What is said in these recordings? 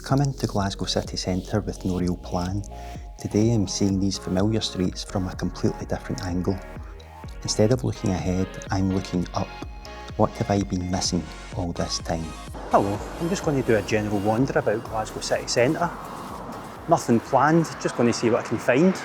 come into Glasgow city centre with no real plan. Today I'm seeing these familiar streets from a completely different angle. Instead of looking ahead, I'm looking up. What have I been missing all this time? Hello, I'm just going to do a general wander about Glasgow city centre. Nothing planned, just going to see what I can find.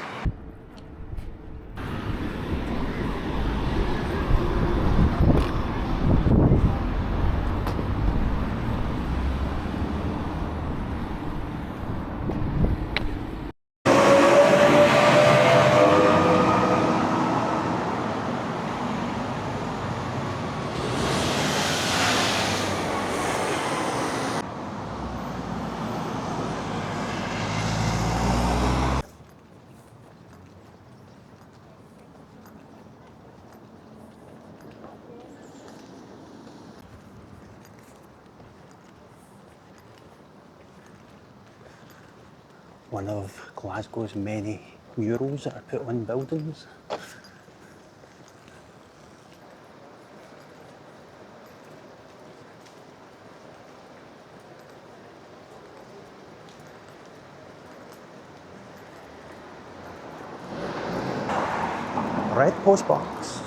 One of Glasgow's many murals that are put on buildings. Red postbox.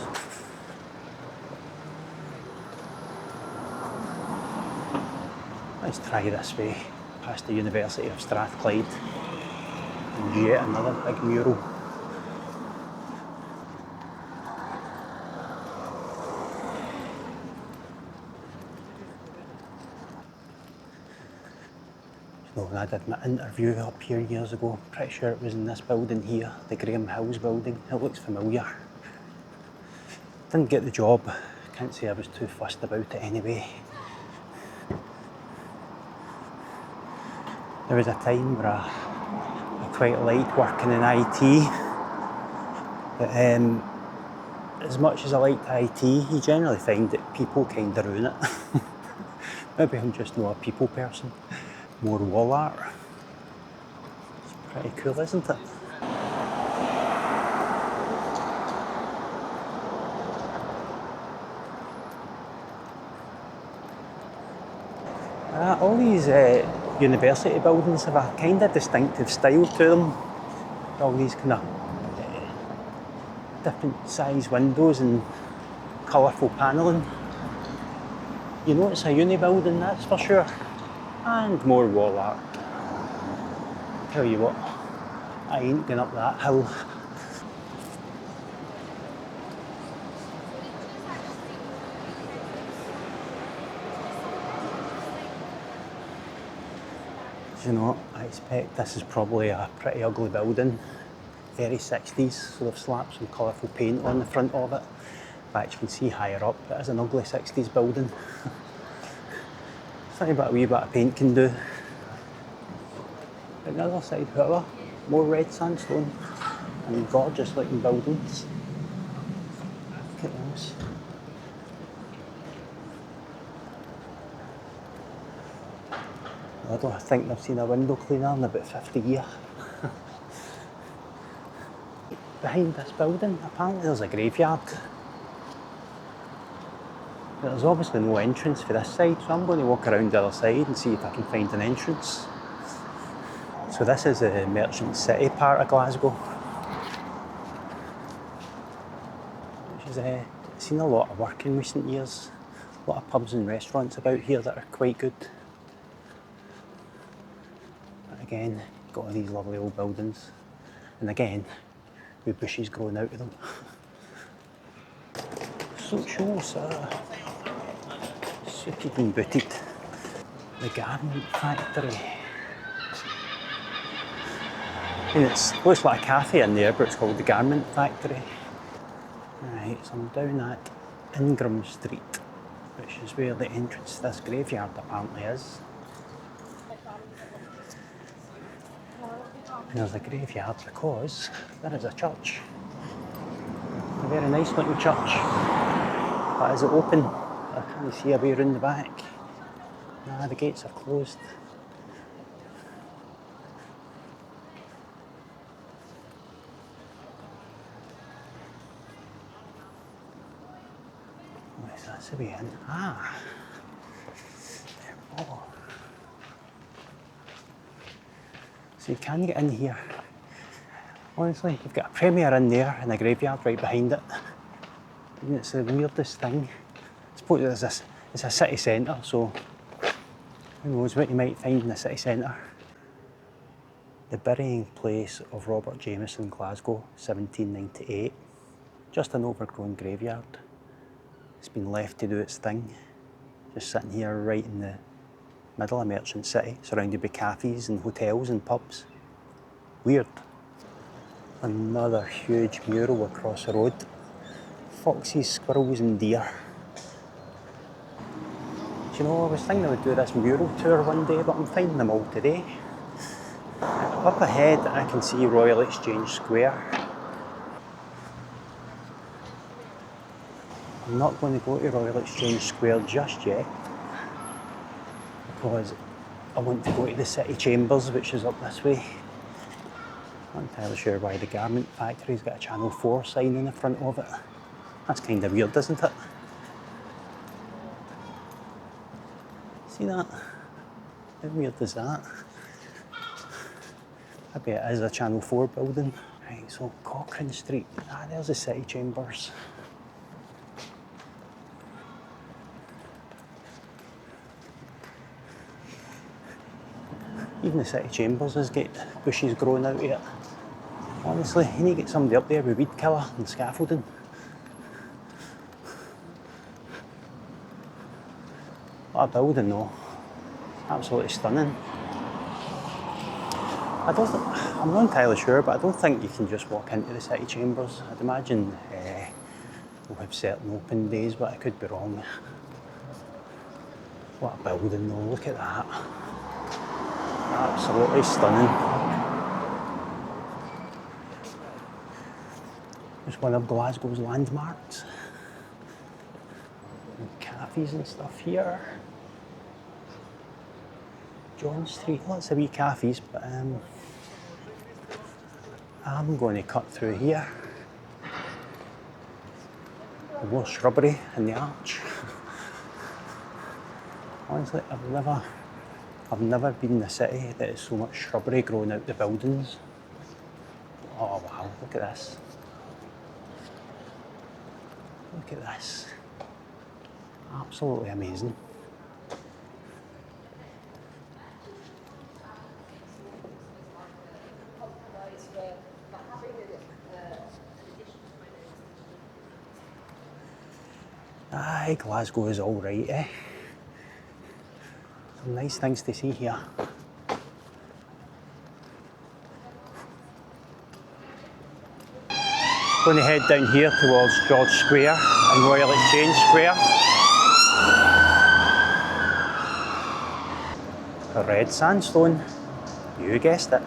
Let's try this way, past the University of Strathclyde. And yet another big mural. So when I did my interview up here years ago, pretty sure it was in this building here, the Graham Hills building. It looks familiar. Didn't get the job, can't say I was too fussed about it anyway. There was a time where I quite liked working in IT, but as much as I liked IT, you generally find that people kind of ruin it. Maybe I'm just not a people person, more wall art. It's pretty cool, isn't it? All these university buildings have a kind of distinctive style to them. All these kind of different size windows and colourful panelling. You know it's a uni building, that's for sure. And more wall art. Tell you what, I ain't going up that hill. You know, I expect this is probably a pretty ugly building, very 60s, so they've slapped some colourful paint on the front of it. But you can see higher up, it is an ugly 60s building. Funny what a wee bit of paint can do. But the other side, however, more red sandstone and gorgeous looking buildings. Look at those. I don't think I've seen a window cleaner in about 50 years. Behind this building, apparently there's a graveyard. But there's obviously no entrance for this side, so I'm going to walk around the other side and see if I can find an entrance. So this is the Merchant City part of Glasgow. Which is seen a lot of work in recent years. A lot of pubs and restaurants about here that are quite good. Again, got all these lovely old buildings, and again, with bushes growing out of them. So suited and booted. The garment factory. And it looks like a cafe in there, but it's called the Garment Factory. Right, so I'm down at Ingram Street, which is where the entrance to this graveyard apparently is. And there's a graveyard because there is a church. A very nice looking church. But is it open? I can't see a way around the back. Nah, the gates are closed. What is that? That's the way in. Ah. Oh. So you can get in here. Honestly, you've got a premier in there and a graveyard right behind it. And it's the weirdest thing. I suppose it's a city centre, so who knows what you might find in the city centre. The burying place of Robert Jameson, Glasgow, 1798. Just an overgrown graveyard. It's been left to do its thing. Just sitting here right in the middle of Merchant City, surrounded by cafes and hotels and pubs. Weird. Another huge mural across the road. Foxes, squirrels and deer. Do you know, I was thinking I would do this mural tour one day, but I'm finding them all today. Up ahead I can see Royal Exchange Square. I'm not going to go to Royal Exchange Square just yet because I want to go to the City Chambers, which is up this way. Not entirely sure why the garment factory's got a Channel 4 sign in the front of it. That's kind of weird, isn't it? See that? How weird is that? Maybe it is a Channel 4 building. Right, so Cochrane Street. Ah, there's the City Chambers. Even the City Chambers has got bushes growing out of it. Honestly, you need to get somebody up there with weed killer and scaffolding. What a building though. Absolutely stunning. I'm not entirely sure, but I don't think you can just walk into the City Chambers. I'd imagine we'll have certain open days, but I could be wrong. What a building though, look at that. Absolutely stunning. It's one of Glasgow's landmarks. And cafes and stuff here. John Street, lots of wee cafes, but I'm going to cut through here. More shrubbery in the arch. Honestly, I've never been in a city that has so much shrubbery growing out the buildings. Oh wow, look at this. Look at this. Absolutely amazing. Aye, Glasgow is all right, eh? Some nice things to see here. Going to head down here towards George Square and Royal Exchange Square. A red sandstone. You guessed it.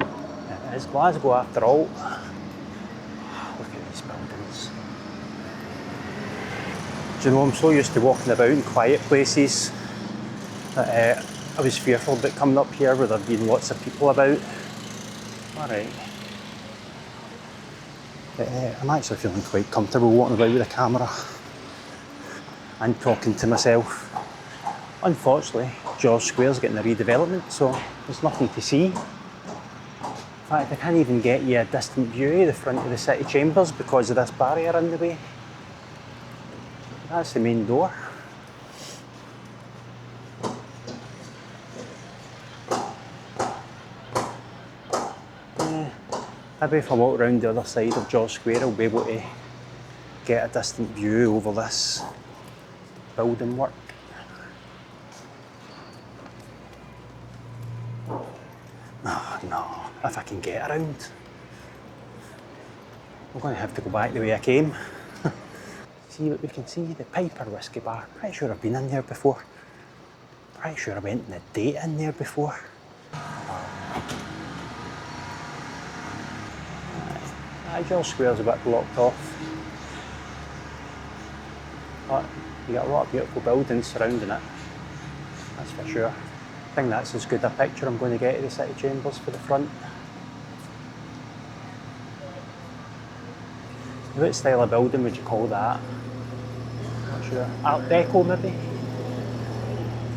It is Glasgow after all. Look at these buildings. Do you know, I'm so used to walking about in quiet places that I was fearful about coming up here where there being lots of people about. Alright. I'm actually feeling quite comfortable walking about with a camera and talking to myself. Unfortunately, George Square's getting a redevelopment, so there's nothing to see. In fact, I can't even get you a distant view of the front of the City Chambers because of this barrier in the way. That's the main door. Maybe if I walk around the other side of George Square, I'll be able to get a distant view over this building work. Oh no, if I can get around. I'm going to have to go back the way I came. See what we can see, the Piper Whiskey Bar. Pretty sure I've been in there before. Pretty sure I went on a date in there before. George Square's a bit blocked off. But you got a lot of beautiful buildings surrounding it. That's for sure. I think that's as good a picture I'm going to get of the City Chambers for the front. What style of building would you call that? Not sure. Art Deco maybe?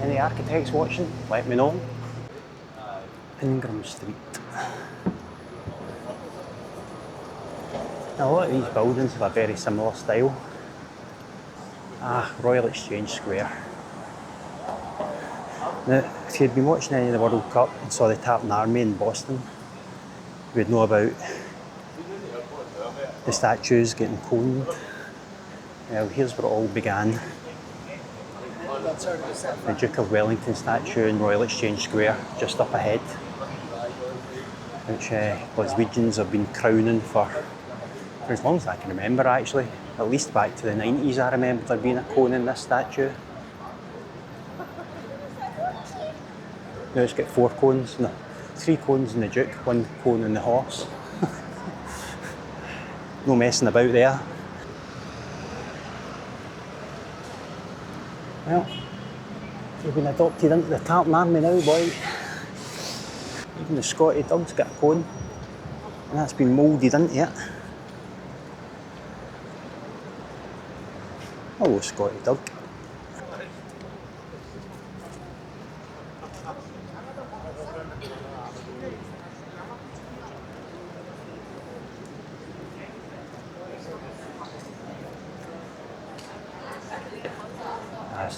Any architects watching? Let me know. Ingram Street. Now, a lot of these buildings have a very similar style. Royal Exchange Square. Now, if you'd been watching any of the World Cup and saw the Tartan Army in Boston, you would know about the statues getting coned. Well, here's where it all began. The Duke of Wellington statue in Royal Exchange Square, just up ahead, which Glaswegians have been crowning for as long as I can remember, actually. At least back to the 90s I remember there being a cone in this statue. Now it's got 4 cones, no, 3 cones in the Duke, 1 cone in the horse. No messing about there. Well, you've been adopted into the Tartan Army now, boy. Even the Scotty dog's got a cone, and that's been moulded into it. Hello, Scotty dog.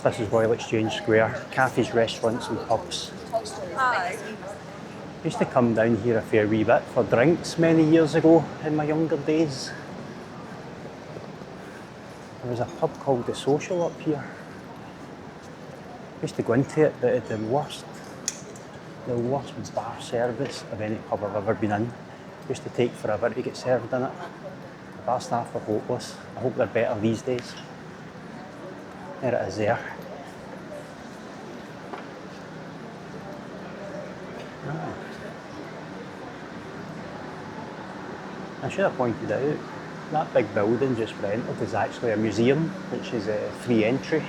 This is Royal Exchange Square. Cafes, restaurants and pubs. I used to come down here a fair wee bit for drinks many years ago in my younger days. There was a pub called The Social up here. I used to go into it, but it had the worst bar service of any pub I've ever been in. It used to take forever to get served in it. The bar staff were hopeless. I hope they're better these days. There it is there. I should have pointed out, that big building just for entered is actually a museum, which is a free entry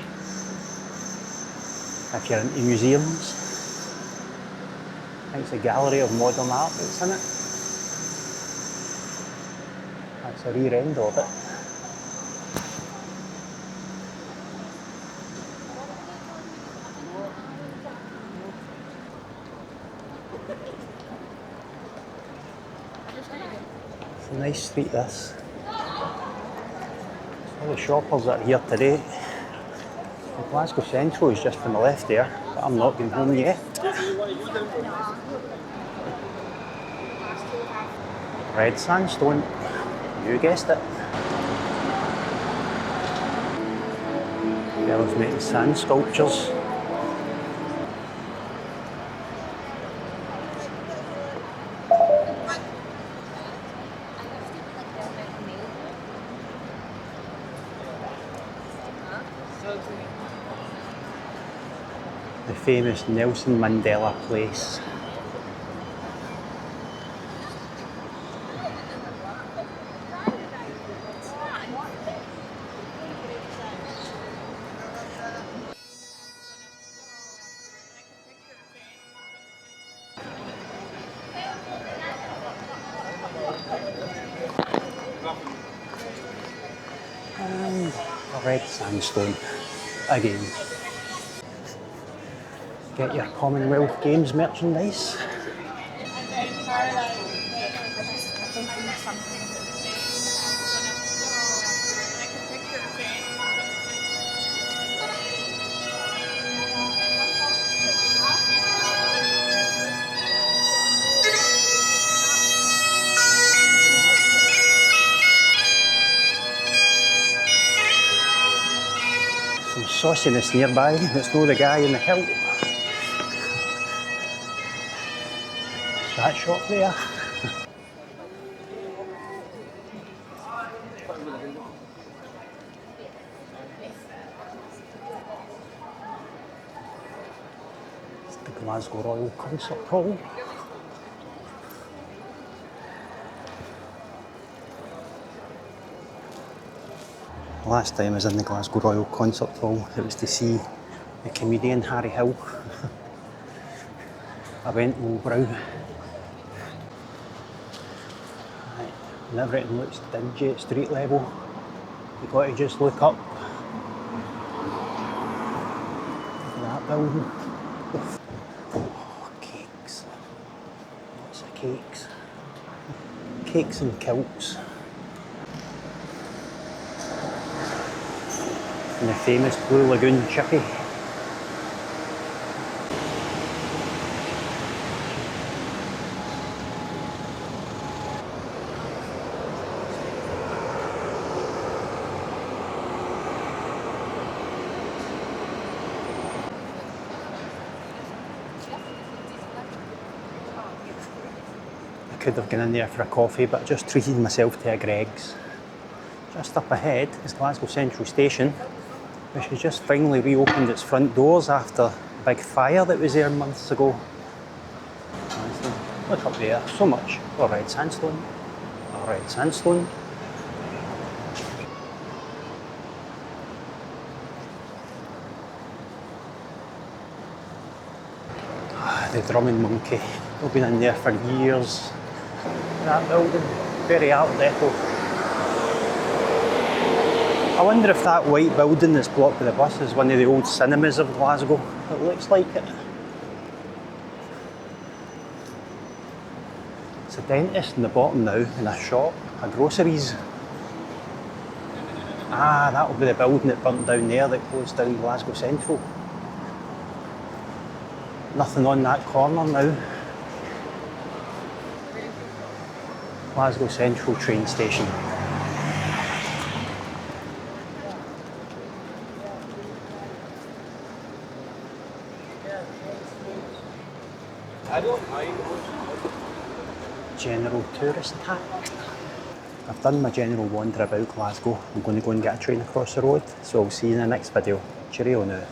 if you're into museums. I think it's a gallery of modern art that's in it. That's a rear end of it. It's a nice street, this. All the shoppers that are here today. The Glasgow Central is just to my left there, but I'm not going home yet. Red sandstone, you guessed it. Fellas making sand sculptures. The famous Nelson Mandela place. And a red sandstone again. Get your Commonwealth Games merchandise. Some sauciness nearby, it's no the guy in the kilt. That shop there. It's the Glasgow Royal Concert Hall. Last time I was in the Glasgow Royal Concert Hall, it was to see the comedian Harry Hill. I went lowbrow. And everything looks dingy at street level. You've got to just look up. Look at that building. Oh, cakes. cakes. Cakes and kilts. And the famous Blue Lagoon chippy. I could have gone in there for a coffee, but I just treated myself to a Greggs. Just up ahead is Glasgow Central Station, which has just finally reopened its front doors after a big fire that was there months ago. Look up there, so much. Oh, red sandstone. Oh, red sandstone. The drumming monkey. We've been in there for years. That building, very art deco. I wonder if that white building that's blocked by the bus is one of the old cinemas of Glasgow. It looks like it. It's a dentist in the bottom now, and a shop, a groceries. Ah, that'll be the building that burnt down there that closed down Glasgow Central. Nothing on that corner now. Glasgow Central train station. General tourist tack. I've done my general wander about Glasgow. I'm going to go and get a train across the road, so I'll see you in the next video. Cheerio now.